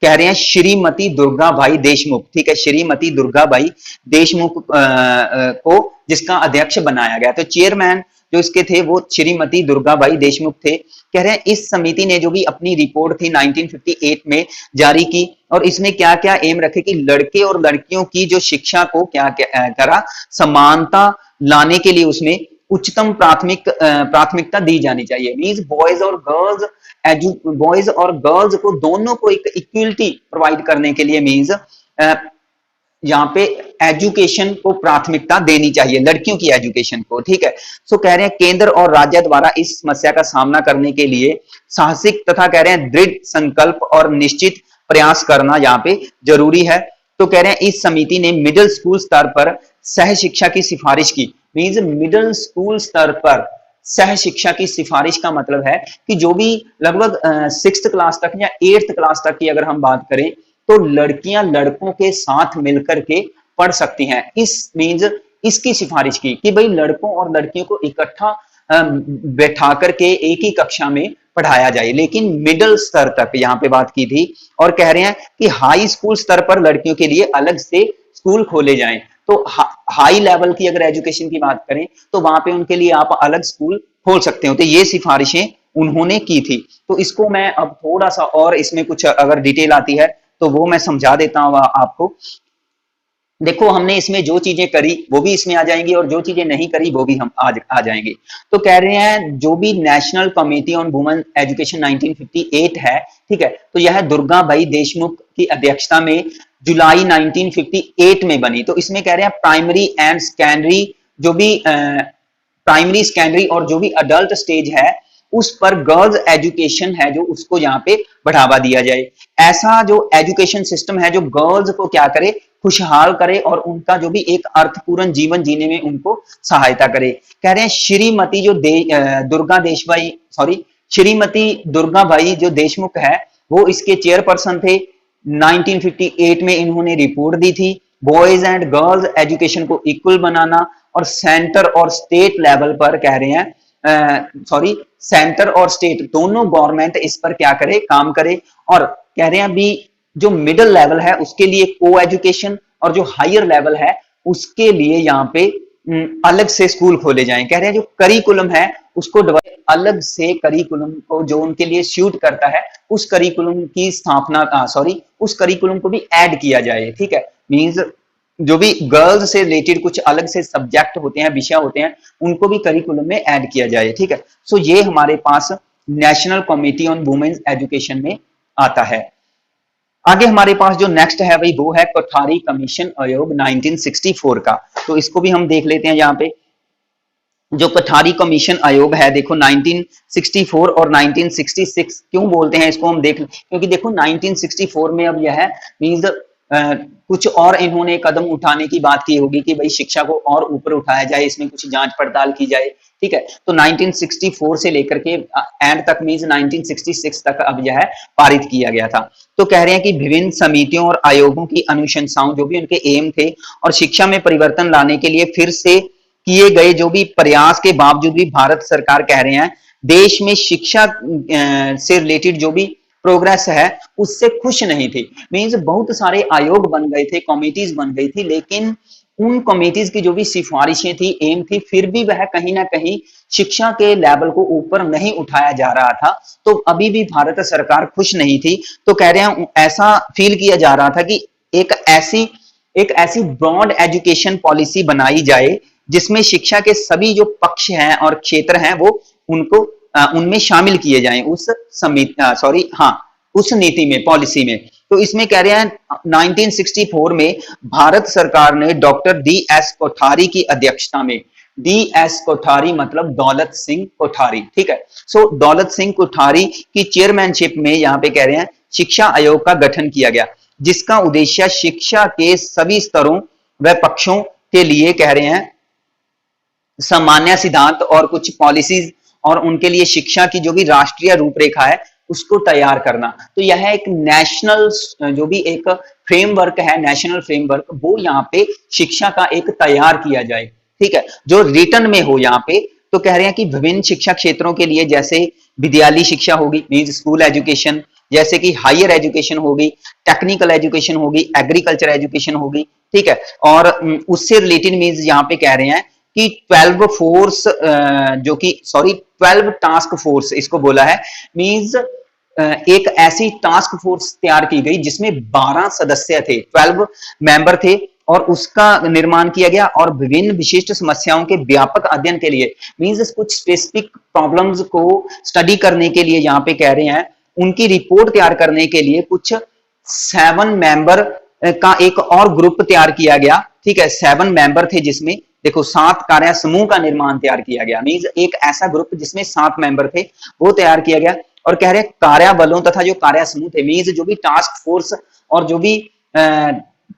कह रहे हैं श्रीमती दुर्गाबाई देशमुख, ठीक है, श्रीमती दुर्गाबाई देशमुख को जिसका अध्यक्ष बनाया गया। तो चेयरमैन जो इसके थे वो श्रीमती दुर्गाबाई देशमुख थे। कह रहे हैं इस समिति ने जो भी अपनी रिपोर्ट थी 1958 में जारी की, और इसमें क्या क्या एम रखे कि लड़के और लड़कियों की जो शिक्षा को क्या करा, समानता लाने के लिए उसमें उच्चतम प्राथमिकता दी जानी चाहिए। मींस बॉयज और गर्ल्स को दोनों को एक इक्वलिटी प्रोवाइड करने के लिए मींस यहाँ पे एजुकेशन को प्राथमिकता देनी चाहिए, लड़कियों की एजुकेशन को, ठीक है। सो कह रहे हैं केंद्र और राज्य द्वारा इस समस्या का सामना करने के लिए साहसिक तथा कह रहे हैं दृढ़ संकल्प और निश्चित प्रयास करना यहाँ पे जरूरी है। तो कह रहे हैं इस समिति ने मिडिल स्कूल स्तर पर सह शिक्षा की सिफारिश की। मींस मिडिल स्कूल स्तर पर सह शिक्षा की सिफारिश का मतलब है कि जो भी लगभग 6th क्लास तक या 8th क्लास तक की अगर हम बात करें, तो लड़कियां लड़कों के साथ मिलकर के पढ़ सकती हैं। इस मींस इसकी सिफारिश की कि भाई लड़कों और लड़कियों को इकट्ठा बैठा करके एक ही कक्षा में पढ़ाया जाए, लेकिन मिडिल स्तर तक यहाँ पे बात की थी। और कह रहे हैं कि हाई स्कूल स्तर पर लड़कियों के लिए अलग से स्कूल खोले जाएं। तो हाई लेवल की अगर एजुकेशन की बात करें तो वहां पे उनके लिए आप अलग स्कूल खोल सकते हो। तो ये सिफारिशें उन्होंने की थी। तो इसको मैं अब थोड़ा सा और इसमें कुछ अगर डिटेल आती है तो वो मैं समझा देता हूं आपको। देखो हमने इसमें जो चीजें करी वो भी इसमें आ जाएंगी, और जो चीजें नहीं करी वो भी हम आज आ जाएंगे। तो कह रहे हैं जो भी national committee on women education 1958 है, ठीक है, तो यह दुर्गाबाई देशमुख की अध्यक्षता में जुलाई 1958 में बनी। तो इसमें कह रहे हैं प्राइमरी एंड सेकेंडरी जो भी प्राइमरी सेकेंडरी और जो भी अडल्ट स्टेज है उस पर गर्ल्स एजुकेशन है जो उसको यहाँ पे बढ़ावा दिया जाए। ऐसा जो एजुकेशन सिस्टम है जो गर्ल्स को क्या करे, खुशहाल करे और उनका जो भी एक अर्थपूर्ण जीवन जीने में उनको सहायता करे। कह रहे हैं श्रीमती जो श्रीमती दुर्गाबाई जो देशमुख है वो इसके चेयरपर्सन थे। 1958 में इन्होंने रिपोर्ट दी थी बॉयज एंड गर्ल्स एजुकेशन को इक्वल बनाना, और सेंटर और स्टेट लेवल पर कह रहे हैं सेंटर और स्टेट दोनों गवर्नमेंट इस पर क्या करे, काम करे। और कह रहे हैं अभी जो मिडिल लेवल है उसके लिए को एजुकेशन, और जो हायर लेवल है उसके लिए यहाँ पे अलग से स्कूल खोले जाएं। कह रहे हैं जो करिकुलम है उसको अलग से करिकुलम को जो उनके लिए सूट करता है उस करिकुलम की स्थापना उस करिकुलम को भी ऐड किया जाए, ठीक है। मींस जो भी गर्ल्स से रिलेटेड कुछ अलग से सब्जेक्ट होते हैं, विषय होते हैं, उनको भी करिकुलम में ऐड किया जाए, ठीक है। सो ये हमारे पास national committee on women's education में आता है। आगे हमारे पास जो नेक्स्ट है भाई वो है कोठारी कमीशन आयोग 1964 का। तो इसको भी हम देख लेते हैं। यहाँ पे जो कोठारी कमीशन आयोग है, देखो 1964 और 1966 क्यों बोलते हैं इसको हम देख, क्योंकि देखो 1964 में अब यह मींस कुछ और इन्होंने कदम उठाने की बात की होगी कि भाई शिक्षा को और ऊपर उठाया जाए, इसमें कुछ जांच पड़ताल की जाए, ठीक है। तो 1964 से लेकर के एंड तक मींस 1966 तक अब यह पारित किया गया था। तो कह रहे हैं कि विभिन्न समितियों और आयोगों की अनुशंसाओं जो भी उनके एम थे और शिक्षा में परिवर्तन लाने के लिए फिर से किए गए जो भी प्रयास के बावजूद भी भारत सरकार कह रहे हैं देश में शिक्षा से रिलेटेड जो भी प्रोग्रेस है उससे खुश नहीं थी। मींस बहुत सारे आयोग बन गए थे, कमेटीज बन गई थी, लेकिन उन कमेटीज की जो भी सिफारिशें थी, एम थी, फिर भी वह कहीं ना कहीं शिक्षा के लेवल को ऊपर नहीं उठाया जा रहा था। तो अभी भी भारत सरकार खुश नहीं थी। तो कह रहे हैं ऐसा फील किया जा रहा था कि एक ऐसी ब्रॉड एजुकेशन पॉलिसी बनाई जाए जिसमें शिक्षा के सभी जो पक्ष हैं और क्षेत्र हैं वो उनको उनमें शामिल किए जाएं उस नीति में, पॉलिसी में। तो इसमें कह रहे हैं 1964 में भारत सरकार ने डॉक्टर DS कोठारी की अध्यक्षता में DS कोठारी मतलब दौलत सिंह कोठारी, ठीक है। सो दौलत सिंह कोठारी की चेयरमैनशिप में यहाँ पे कह रहे हैं शिक्षा आयोग का गठन किया गया, जिसका उद्देश्य शिक्षा के सभी स्तरों व पक्षों के लिए कह रहे हैं सामान्य सिद्धांत और कुछ पॉलिसीज और उनके लिए शिक्षा की जो भी राष्ट्रीय रूपरेखा है उसको तैयार करना। तो यह एक नेशनल जो भी एक फ्रेमवर्क है, नेशनल फ्रेमवर्क, वो यहाँ पे शिक्षा का एक तैयार किया जाए, ठीक है, जो रिटर्न में हो। यहाँ पे तो कह रहे हैं कि विभिन्न शिक्षा क्षेत्रों के लिए, जैसे विद्यालय शिक्षा होगी मीन्स स्कूल एजुकेशन, जैसे कि हायर एजुकेशन होगी, टेक्निकल एजुकेशन होगी, एग्रीकल्चर एजुकेशन होगी, ठीक है। और उससे रिलेटेड मीन्स यहाँ पे कह रहे हैं कि 12 फोर्स जो कि 12 टास्क फोर्स इसको बोला है, मींस एक ऐसी टास्क फोर्स तैयार की गई जिसमें 12 सदस्य थे, 12 मेंबर थे, और उसका निर्माण किया गया और विभिन्न विशिष्ट समस्याओं के व्यापक अध्ययन के लिए मींस कुछ स्पेसिफिक प्रॉब्लम्स को स्टडी करने के लिए यहाँ पे कह रहे हैं उनकी रिपोर्ट तैयार करने के लिए कुछ 7 मेंबर का एक और ग्रुप तैयार किया गया, ठीक है। 7 मेंबर थे जिसमें देखो 7 कार्य समूह का निर्माण तैयार किया गया, मींस एक ऐसा ग्रुप जिसमें 7 मेंबर थे वो तैयार किया गया। और कह रहे कार्य बलों तथा जो कार्य समूह थे मींस जो भी टास्क फोर्स और जो भी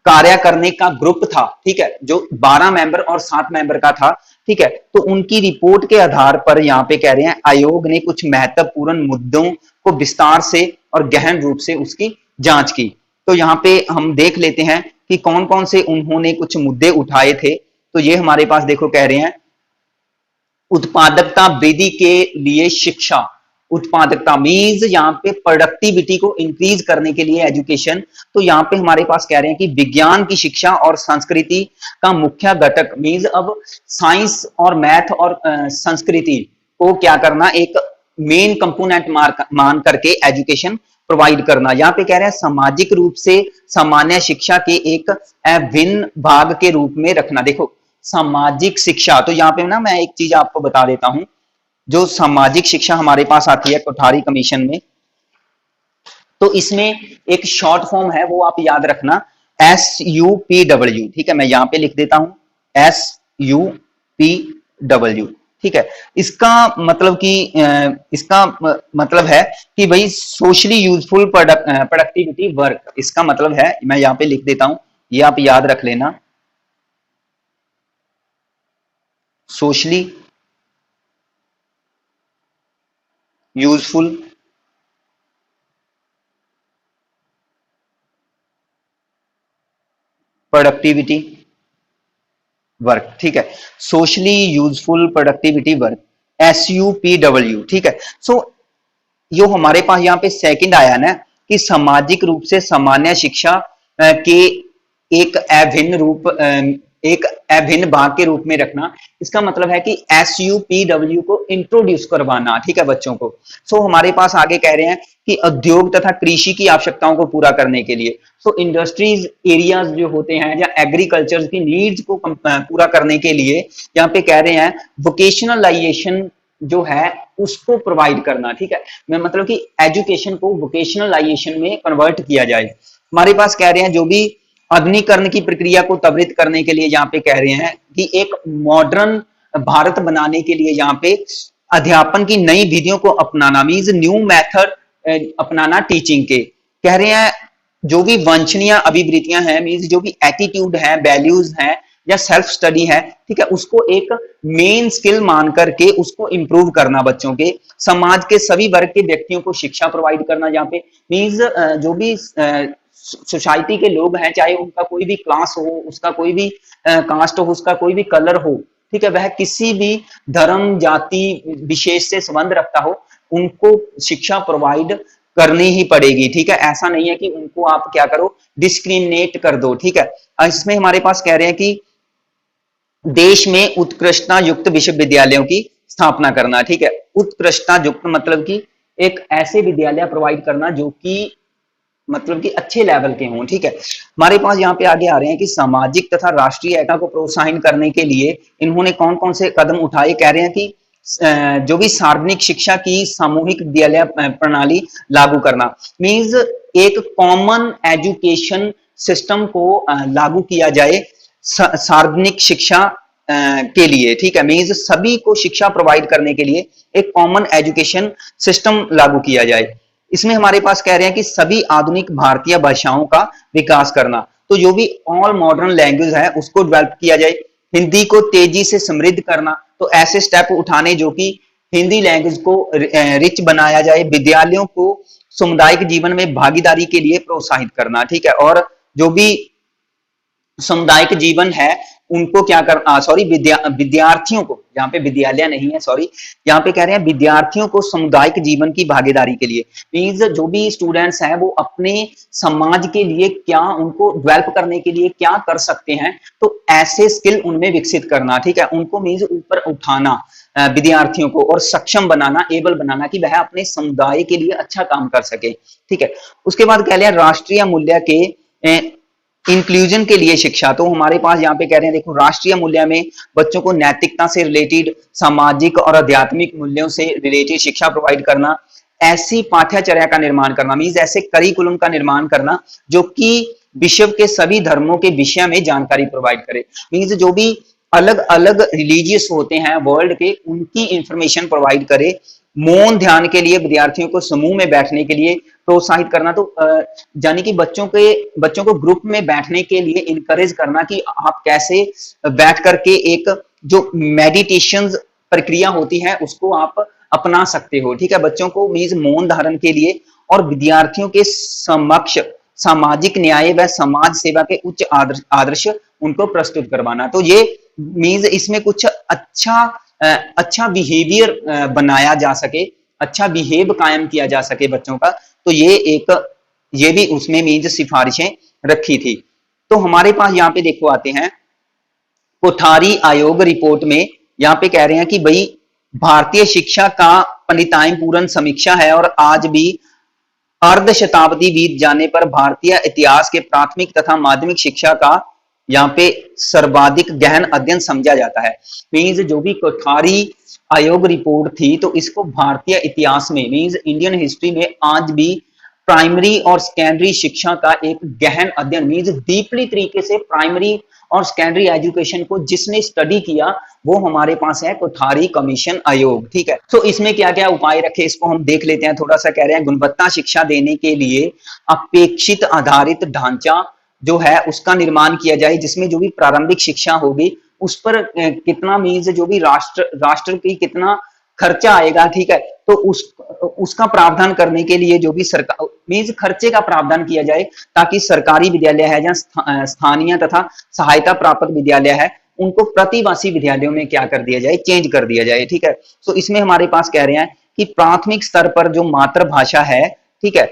कार्य करने का ग्रुप था, ठीक है, जो 12 मेंबर और 7 मेंबर का था, ठीक है। तो उनकी रिपोर्ट के आधार पर यहाँ पे कह रहे हैं आयोग ने कुछ महत्वपूर्ण मुद्दों को विस्तार से और गहन रूप से उसकी जांच की। तो यहाँ पे हम देख लेते हैं कि कौन कौन से उन्होंने कुछ मुद्दे उठाए थे। तो ये हमारे पास देखो कह रहे हैं उत्पादकता वृद्धि के लिए शिक्षा, उत्पादकता मीन्स यहाँ पे प्रोडक्टिविटी को इंक्रीज करने के लिए एजुकेशन। तो यहाँ पे हमारे पास कह रहे हैं कि विज्ञान की शिक्षा और संस्कृति का मुख्य घटक मीन्स अब साइंस और मैथ और संस्कृति को क्या करना, एक मेन कंपोनेंट मान करके एजुकेशन प्रोवाइड करना। यहाँ पे कह रहे हैं सामाजिक रूप से सामान्य शिक्षा के एक अभिन्न भाग के रूप में रखना। देखो सामाजिक शिक्षा, तो यहाँ पे ना मैं एक चीज आपको बता देता हूं, जो सामाजिक शिक्षा हमारे पास आती है कोठारी कमीशन में, तो इसमें एक शॉर्ट फॉर्म है वो आप याद रखना SUPW, ठीक है। मैं यहाँ पे लिख देता हूं SUPW, ठीक है। इसका मतलब है कि भाई सोशली यूजफुल प्रोडक्टिविटी वर्क, इसका मतलब है, मैं यहाँ पे लिख देता हूं, ये आप याद रख लेना, सोशली यूजफुल प्रोडक्टिविटी वर्क, ठीक है। Socially useful productivity work SUPW, ठीक है। सो यो हमारे पास यहाँ पे सेकंड आया ना कि सामाजिक रूप से सामान्य शिक्षा के एक अभिन्न भाग के रूप में रखना। इसका मतलब है कि SUPW को इंट्रोड्यूस करवाना, ठीक है, बच्चों को। सो हमारे पास आगे कह रहे हैं कि उद्योग तथा कृषि की आवश्यकताओं को पूरा करने के लिए, सो इंडस्ट्रीज एरियाज जो होते हैं या एग्रीकल्चर की नीड्स को पूरा करने के लिए यहाँ पे कह रहे हैं वोकेशनलाइजेशन जो है उसको प्रोवाइड करना, ठीक है। मैं मतलब कि एजुकेशन को वोकेशनलाइजेशन में कन्वर्ट किया जाए। हमारे पास कह रहे हैं जो भी आधुनिकीकरण की प्रक्रिया को त्वरित करने के लिए यहाँ पे कह रहे हैं कि एक मॉडर्न भारत बनाने के लिए यहाँ पे अध्यापन की नई विधियों को अपनाना, मीन्स न्यू मेथड अपनाना टीचिंग के। कह रहे हैं जो भी वांछनीय अभिवृत्तियां हैं मीन्स जो भी एटीट्यूड है, वैल्यूज हैं या सेल्फ स्टडी है, ठीक है, उसको एक मेन स्किल मान करके उसको इंप्रूव करना बच्चों के। समाज के सभी वर्ग के व्यक्तियों को शिक्षा प्रोवाइड करना, जहाँ पे मीन्स जो भी सोसाइटी के लोग हैं, चाहे उनका कोई भी क्लास हो, उसका कोई भी कास्ट हो, उसका कोई भी कलर हो, ठीक है, वह किसी भी धर्म जाति विशेष से संबंध रखता हो, उनको शिक्षा प्रोवाइड करनी ही पड़ेगी, ठीक है। ऐसा नहीं है कि उनको आप क्या करो डिस्क्रिमिनेट कर दो, ठीक है। इसमें हमारे पास कह रहे हैं कि देश में उत्कृष्टता युक्त विश्वविद्यालयों की स्थापना करना, ठीक है। उत्कृष्टता युक्त मतलब कि एक ऐसे विद्यालय प्रोवाइड करना जो कि मतलब कि अच्छे लेवल के हों, ठीक है। हमारे पास यहाँ पे आगे आ रहे हैं कि सामाजिक तथा राष्ट्रीय एकता को प्रोत्साहन करने के लिए इन्होंने कौन कौन से कदम उठाए। कह रहे हैं कि जो भी सार्वजनिक शिक्षा की सामूहिक विद्यालय प्रणाली लागू करना, मीन्स एक कॉमन एजुकेशन सिस्टम को लागू किया जाए, सार्वजनिक शिक्षा के लिए, ठीक है, मीन्स सभी को शिक्षा प्रोवाइड करने के लिए एक कॉमन एजुकेशन सिस्टम लागू किया जाए। इसमें हमारे पास कह रहे हैं कि सभी आधुनिक भारतीय भाषाओं का विकास करना, तो जो भी ऑल मॉडर्न लैंग्वेज है उसको डेवलप किया जाए। हिंदी को तेजी से समृद्ध करना, तो ऐसे स्टेप उठाने जो कि हिंदी लैंग्वेज को रिच बनाया जाए। विद्यालयों को सामुदायिक जीवन में भागीदारी के लिए प्रोत्साहित करना, ठीक है, और जो भी सामुदायिक जीवन है उनको क्या करना, सॉरी विद्यार्थियों को, यहाँ पे विद्यालय नहीं है, सॉरी, यहाँ पे कह रहे हैं विद्यार्थियों को सामुदायिक जीवन की भागीदारी के लिए, मीन्स जो भी स्टूडेंट्स हैं वो अपने समाज के लिए क्या, उनको डेवलप करने के लिए क्या कर सकते हैं, तो ऐसे स्किल उनमें विकसित करना, ठीक है, उनको मीन्स ऊपर उठाना विद्यार्थियों को, और सक्षम बनाना, एबल बनाना कि वह अपने समुदाय के लिए अच्छा काम कर सके, ठीक है। उसके बाद कह लिया राष्ट्रीय मूल्य के इंक्लूजन के लिए शिक्षा, तो हमारे पास यहाँ पे कह रहे हैं देखो राष्ट्रीय मूल्य में बच्चों को नैतिकता से रिलेटेड, सामाजिक और आध्यात्मिक मूल्यों से रिलेटेड शिक्षा प्रोवाइड करना, ऐसी पाठ्यचर्या का निर्माण करना, मीन्स ऐसे करिकुलम का निर्माण करना जो कि विश्व के सभी धर्मों के विषय में जानकारी प्रोवाइड करे, मीन्स जो भी अलग अलग रिलीजियस होते हैं वर्ल्ड के उनकी इंफॉर्मेशन प्रोवाइड करे। मौन ध्यान के लिए विद्यार्थियों को समूह में बैठने के लिए प्रोत्साहित करना, तो यानी कि बच्चों को ग्रुप में बैठने के लिए इनकरेज करना कि आप कैसे बैठ करके एक जो मेडिटेशन प्रक्रिया होती है उसको आप अपना सकते हो, ठीक है। बच्चों को मीन्स मौन धारण के लिए और विद्यार्थियों के समक्ष सामाजिक न्याय व समाज सेवा के उच्च आदर्श उनको प्रस्तुत करवाना, तो ये मीन्स इसमें कुछ अच्छा बिहेवियर बनाया जा सके, अच्छा बिहेव कायम किया जा सके बच्चों का, तो ये भी उसमें मीन्स सिफारिशें रखी थी। तो हमारे पास यहाँ पे देखो आते हैं कोठारी आयोग रिपोर्ट में, यहाँ पे कह रहे हैं कि भाई भारतीय शिक्षा का पंडिताई पूर्ण समीक्षा है और आज भी अर्ध शताब्दी बीत जाने पर भारतीय इतिहास के प्राथमिक तथा माध्यमिक शिक्षा का यहाँ पे सर्वाधिक गहन अध्ययन समझा जाता है। मीन्स जो भी कोठारी आयोग रिपोर्ट थी तो इसको भारतीय इतिहास में मीन्स इंडियन हिस्ट्री में आज भी प्राइमरी और सेकेंडरी शिक्षा का एक गहन अध्ययन मीन्स डीपली तरीके से प्राइमरी और सेकेंडरी एजुकेशन को जिसने स्टडी किया वो हमारे पास है कोठारी कमीशन आयोग, ठीक है। तो इसमें क्या क्या उपाय रखे इसको हम देख लेते हैं थोड़ा सा। कह रहे हैं गुणवत्ता शिक्षा देने के लिए अपेक्षित आधारित ढांचा जो है उसका निर्माण किया जाए, जिसमें जो भी प्रारंभिक शिक्षा होगी उस पर कितना मीन्स जो भी राष्ट्र की कितना खर्चा आएगा, ठीक है, तो उसका प्रावधान करने के लिए जो भी सरकार मीन्स खर्चे का प्रावधान किया जाए ताकि सरकारी विद्यालय है या स्थानीय तथा सहायता प्राप्त विद्यालय है उनको प्रतिवासी विद्यालयों में क्या कर दिया जाए, चेंज कर दिया जाए, ठीक है। तो इसमें हमारे पास कह रहे हैं कि प्राथमिक स्तर पर जो मातृभाषा है, ठीक है,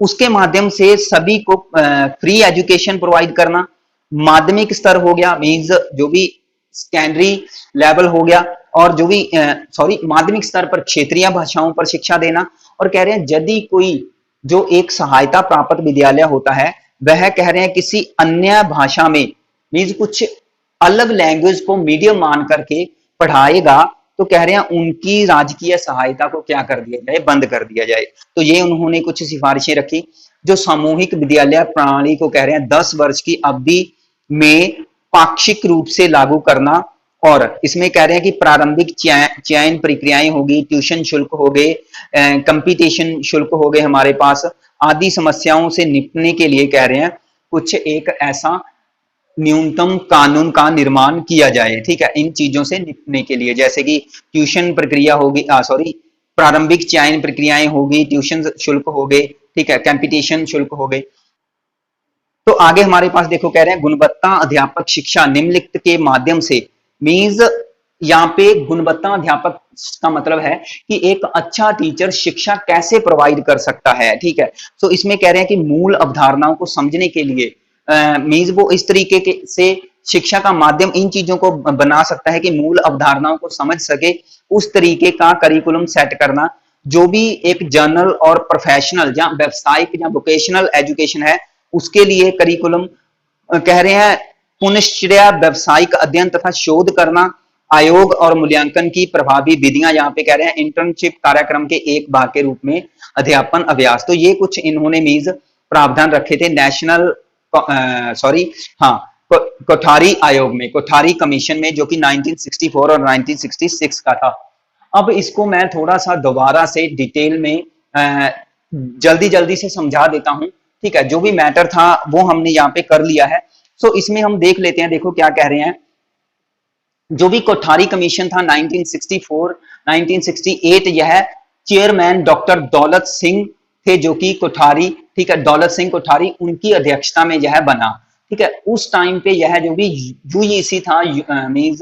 उसके माध्यम से सभी को फ्री एजुकेशन प्रोवाइड करना। माध्यमिक स्तर हो गया मीन्स जो भी सेकेंडरी लेवल हो गया, और जो भी माध्यमिक स्तर पर क्षेत्रीय भाषाओं पर शिक्षा देना। और कह रहे हैं यदि कोई जो एक सहायता प्राप्त विद्यालय होता है वह कह रहे हैं किसी अन्य भाषा में मीन्स कुछ अलग लैंग्वेज को मीडियम मान करके पढ़ाएगा तो कह रहे हैं उनकी राजकीय सहायता को क्या कर दिया जाए, बंद कर दिया जाए। तो ये उन्होंने कुछ सिफारिशें रखी। जो सामूहिक विद्यालय प्रणाली को कह रहे हैं 10 वर्ष की अवधि में पाक्षिक रूप से लागू करना, और इसमें कह रहे हैं कि प्रारंभिक चयन प्रक्रियाएं होगी, ट्यूशन शुल्क हो गए, कंपटीशन शुल्क हो गए हमारे पास, आदि समस्याओं से निपटने के लिए कह रहे हैं कुछ एक ऐसा न्यूनतम कानून का निर्माण किया जाए, ठीक है, इन चीजों से निपटने के लिए, जैसे कि ट्यूशन प्रक्रिया होगी, प्रारंभिक चयन प्रक्रियाएं होगी, ट्यूशन शुल्क हो गए, ठीक है, कंपटीशन शुल्क हो गए। तो आगे हमारे पास देखो कह रहे हैं गुणवत्ता अध्यापक शिक्षा निम्नलिखित के माध्यम से, मीन्स यहाँ पे गुणवत्ता अध्यापक का मतलब है कि एक अच्छा टीचर शिक्षा कैसे प्रोवाइड कर सकता है, ठीक है। तो इसमें कह रहे हैं कि मूल अवधारणाओं को समझने के लिए मीन्स वो इस तरीके के से शिक्षा का माध्यम इन चीजों को बना सकता है कि मूल अवधारणाओं को समझ सके, उस तरीके का करिकुलम सेट करना। जो भी एक जर्नल और प्रोफेशनल या व्यवसायिक या वोकेशनल एजुकेशन है उसके लिए करिकुलम कह रहे हैं पुनश्चर्या, व्यवसायिक अध्ययन तथा शोध करना, आयोग और मूल्यांकन की प्रभावी विधियां, यहाँ पे कह रहे हैं इंटर्नशिप कार्यक्रम के एक भाग के रूप में अध्यापन अभ्यास। तो ये कुछ इन्होंने मीन्स प्रावधान रखे थे कोठारी आयोग में, कोठारी कमीशन में, जो कि 1964 और 1966 का था। अब इसको मैं थोड़ा सा दोबारा से डिटेल में जल्दी जल्दी से समझा देता हूं, ठीक है। जो भी मैटर था वो हमने यहाँ पे कर लिया है। सो इसमें हम देख लेते हैं, देखो क्या कह रहे हैं। जो भी कोठारी कमीशन था 1964 1968, यह चेयरमैन डॉक्टर दौलत सिंह थे, जो कि कोठारी, ठीक है, दौलत सिंह कोठारी, उनकी अध्यक्षता में यह बना, ठीक है। उस टाइम पे यह जो भी यूजीसी था, मींस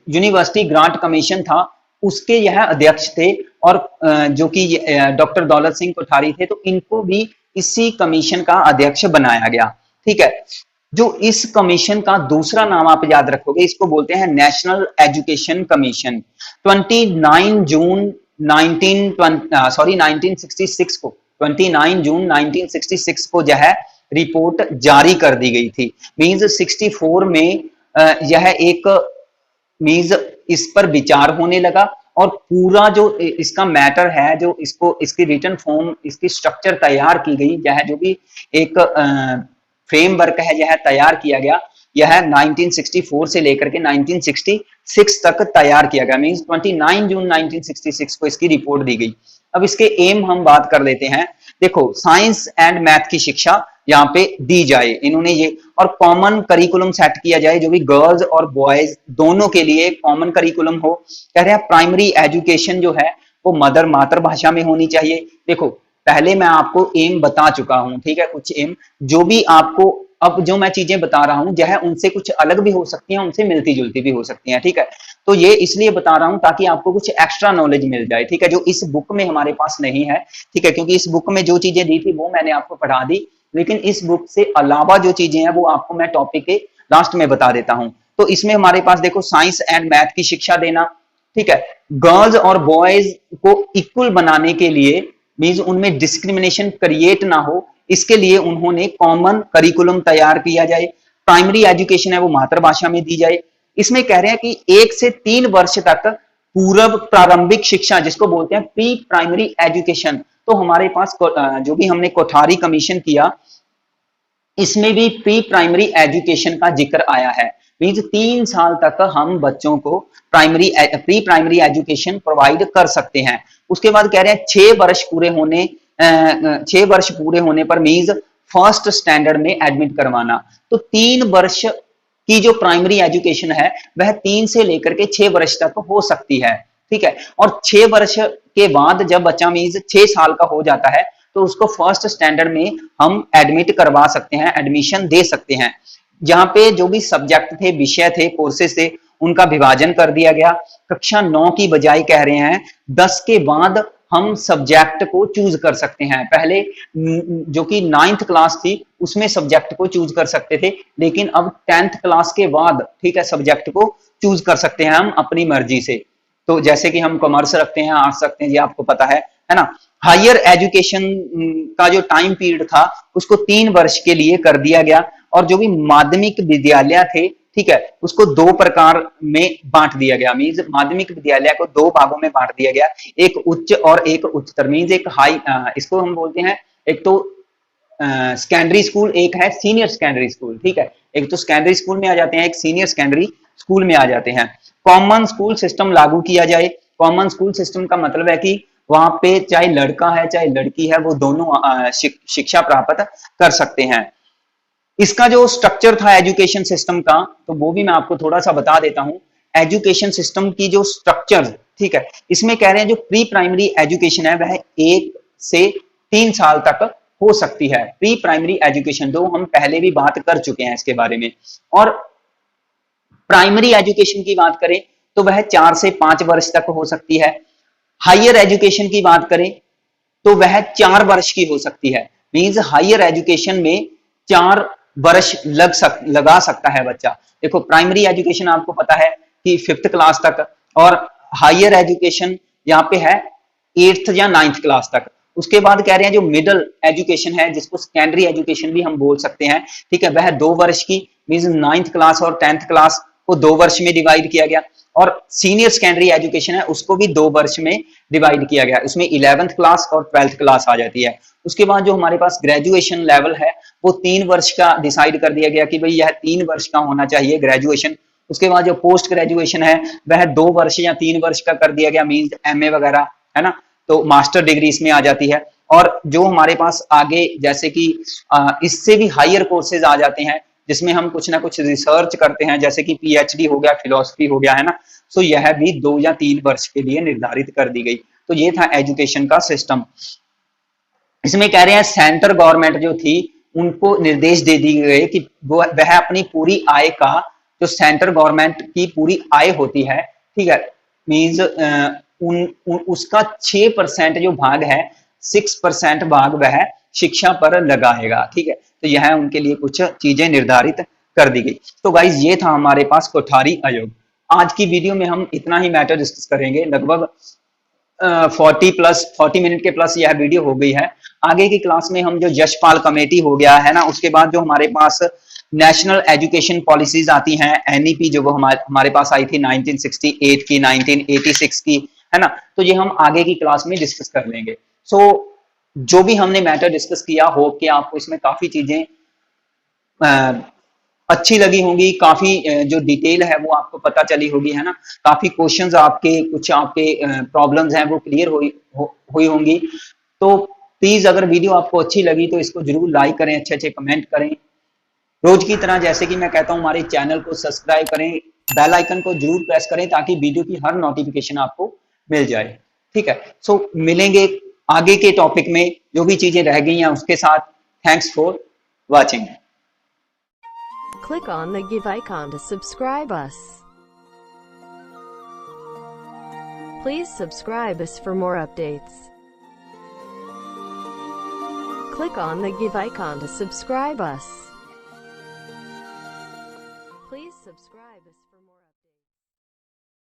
यूनिवर्सिटी ग्रांट कमीशन था, उसके यह अध्यक्ष थे। और जो कि डॉक्टर दौलत सिंह कोठारी थे, तो इनको भी इसी कमीशन का अध्यक्ष बनाया गया, ठीक है। जो इस कमीशन का दूसरा नाम आप याद रखोगे, इसको बोलते हैं नेशनल एजुकेशन कमीशन। 29 जून 1966 को, 29 जून 1966 को यह रिपोर्ट जारी कर दी गई थी। मींस 64 में यह एक मींस इस पर विचार होने लगा, और पूरा जो इसका मैटर है, जो इसको इसकी रिटन फॉर्म, इसकी स्ट्रक्चर तैयार की गई, यह जो भी एक फ्रेमवर्क है यह तैयार किया गया, यह 1964 से लेकर के 1966 तक तैयार किया गया। मींस 29 जून 1966 को इसकी रिपोर्ट दी गई। अब इसके एम हम बात कर लेते हैं। देखो, साइंस एंड मैथ की शिक्षा यहाँ पे दी जाए, इन्होंने ये, और कॉमन करिकुलम सेट किया जाए, जो भी गर्ल्स और बॉयज दोनों के लिए कॉमन करिकुलम हो। कह रहे हैं प्राइमरी एजुकेशन जो है वो मातृभाषा में होनी चाहिए। देखो, पहले मैं आपको एम बता चुका हूं, ठीक है, कुछ एम, जो भी आपको अब जो मैं चीजें बता रहा हूं, यह उनसे कुछ अलग भी हो सकती हैं, उनसे मिलती जुलती भी हो सकती हैं, ठीक है। तो ये इसलिए बता रहा हूं ताकि आपको कुछ एक्स्ट्रा नॉलेज मिल जाए, ठीक है, जो इस बुक में हमारे पास नहीं है, ठीक है, क्योंकि इस बुक में जो चीजें दी थी वो मैंने आपको पढ़ा दी, लेकिन इस बुक से अलावा जो चीजें हैं वो आपको मैं टॉपिक के लास्ट में बता देता हूं। तो इसमें हमारे पास देखो, साइंस एंड मैथ की शिक्षा देना, ठीक है, गर्ल्स और बॉयज को इक्वल बनाने के लिए, मींस उनमें डिस्क्रिमिनेशन क्रिएट ना हो, इसके लिए उन्होंने कॉमन करिकुलम तैयार किया जाए। प्राइमरी एजुकेशन है वो मातृभाषा में दी जाए। इसमें कह रहे हैं कि 1 से 3 वर्ष तक पूर्व प्रारंभिक शिक्षा, जिसको बोलते हैं प्री प्राइमरी एजुकेशन, तो हमारे पास जो भी हमने कोठारी कमीशन किया, इसमें भी प्री प्राइमरी एजुकेशन का जिक्र आया है। मींस 3 साल तक हम बच्चों को प्री प्राइमरी एजुकेशन प्रोवाइड कर सकते हैं। उसके बाद कह रहे हैं 6 वर्ष पूरे होने पर मींस फर्स्ट स्टैंडर्ड में एडमिट करवाना। तो 3 वर्ष की जो प्राइमरी एजुकेशन है वह 3 से लेकर के 6 वर्ष तक हो सकती है, ठीक है। और 6 वर्ष के बाद जब बच्चा मींस 6 साल का हो जाता है, तो उसको फर्स्ट स्टैंडर्ड में हम एडमिट करवा सकते हैं, एडमिशन दे सकते हैं। जहां पे जो भी सब्जेक्ट थे, विषय थे, कोर्सेज थे, उनका विभाजन कर दिया गया। कक्षा 9 की बजाय कह रहे हैं 10 के बाद हम सब्जेक्ट को चूज कर सकते हैं। पहले जो कि 9th क्लास थी उसमें सब्जेक्ट को चूज कर सकते थे, लेकिन अब 10th क्लास के बाद, ठीक है, सब्जेक्ट को चूज कर सकते हैं हम अपनी मर्जी से। तो जैसे कि हम कॉमर्स रखते हैं, आर्ट्स रखते हैं, ये आपको पता है ना। हायर एजुकेशन का जो टाइम पीरियड था उसको 3 वर्ष के लिए कर दिया गया, और जो भी माध्यमिक विद्यालय थे, ठीक है, उसको 2 प्रकार में बांट दिया गया। मींस माध्यमिक विद्यालय को 2 भागों में बांट दिया गया, एक उच्च और एक उच्चतर। मींस एक हाई, इसको हम बोलते हैं, एक तो सेकेंडरी स्कूल, एक है सीनियर सेकेंडरी स्कूल, ठीक है। एक तो सेकेंडरी स्कूल में आ जाते हैं, एक सीनियर सेकेंडरी स्कूल में आ जाते हैं। कॉमन स्कूल सिस्टम लागू किया जाए। कॉमन स्कूल सिस्टम का मतलब है कि वहां पे चाहे लड़का है चाहे लड़की है, वो दोनों शिक्षा प्राप्त कर सकते हैं। इसका जो स्ट्रक्चर था एजुकेशन सिस्टम का, तो वो भी मैं आपको थोड़ा सा बता देता हूं। एजुकेशन सिस्टम की जो स्ट्रक्चर, ठीक है, इसमें कह रहे हैं जो प्री प्राइमरी एजुकेशन है वह 1 से 3 साल तक हो सकती है। प्री प्राइमरी एजुकेशन, दो हम पहले भी बात कर चुके हैं इसके बारे में। और प्राइमरी एजुकेशन की बात करें तो वह 4 से 5 वर्ष तक हो सकती है। हायर एजुकेशन की बात करें तो वह 4 वर्ष की हो सकती है। मींस हायर एजुकेशन में 4 वर्ष लगा सकता है बच्चा। देखो, प्राइमरी एजुकेशन आपको पता है कि 5th क्लास तक, और हायर एजुकेशन यहाँ पे है 8th या 9th क्लास तक। उसके बाद कह रहे हैं जो मिडिल एजुकेशन है, जिसको सेकेंडरी एजुकेशन भी हम बोल सकते हैं, ठीक है, वह 2 वर्ष की। मींस 9th क्लास और 10th क्लास को 2 वर्ष में डिवाइड किया गया। और सीनियर सेकेंडरी एजुकेशन है उसको भी 2 वर्ष में डिवाइड किया गया है, उसमें 11th क्लास और 12th क्लास आ जाती है। उसके बाद जो हमारे पास ग्रेजुएशन लेवल है वो 3 वर्ष का डिसाइड कर दिया गया कि भाई यह 3 वर्ष का होना चाहिए ग्रेजुएशन। उसके बाद जो पोस्ट ग्रेजुएशन है वह 2 वर्ष या 3 वर्ष का कर दिया गया, मीन्स एमए वगैरह, है ना, तो मास्टर डिग्री इसमें आ जाती है। और जो हमारे पास आगे जैसे कि इससे भी हायर कोर्सेज आ जाते हैं जिसमें हम कुछ ना कुछ रिसर्च करते हैं, जैसे कि पीएचडी हो गया, फिलोसफी हो गया, है ना, सो यह भी 2 या 3 वर्ष के लिए निर्धारित कर दी गई। तो ये था एजुकेशन का सिस्टम। इसमें कह रहे हैं सेंट्रल गवर्नमेंट जो थी उनको निर्देश दे दिए गए कि वह अपनी पूरी आय का, जो सेंट्रल गवर्नमेंट की पूरी आय होती है, ठीक है, मीन्स उसका 6% जो भाग है, 6% भाग वह शिक्षा पर लगाएगा, ठीक है। तो यह उनके लिए कुछ चीजें निर्धारित कर दी गई। तो गाइज ये था हमारे पास कोठारी आयोग। आज की वीडियो में हम इतना ही मैटर डिस्कस करेंगे, लगभग 40 मिनट के प्लस यह वीडियो हो गई है। आगे की क्लास में हम जो यशपाल कमेटी हो गया है ना, उसके बाद जो हमारे पास नेशनल एजुकेशन पॉलिसीज आती हैं, एनईपी जो वो हमारे पास आई थी 1968 की, 1986 की, है ना, तो ये हम आगे की क्लास में डिस्कस कर लेंगे। सो जो भी हमने मैटर डिस्कस किया, होप कि आपको इसमें काफी चीजें अच्छी लगी होंगी, काफी जो डिटेल है वो आपको पता चली होगी, है ना, काफी क्वेश्चंस आपके, कुछ आपके प्रॉब्लम्स हैं वो क्लियर हुई होंगी। तो प्लीज अगर वीडियो आपको अच्छी लगी तो इसको जरूर लाइक करें, अच्छे अच्छे कमेंट करें। रोज की तरह जैसे कि मैं कहता हूं हमारे चैनल को सब्सक्राइब करें, बेल आइकन को जरूर प्रेस करें ताकि वीडियो की हर नोटिफिकेशन आपको मिल जाए, ठीक है। सो मिलेंगे आगे के टॉपिक में, जो भी चीजें रह गई हैं उसके साथ। Thanks for watching. Click on the give icon to subscribe us. Please subscribe us for more updates. Click on the give icon to subscribe us.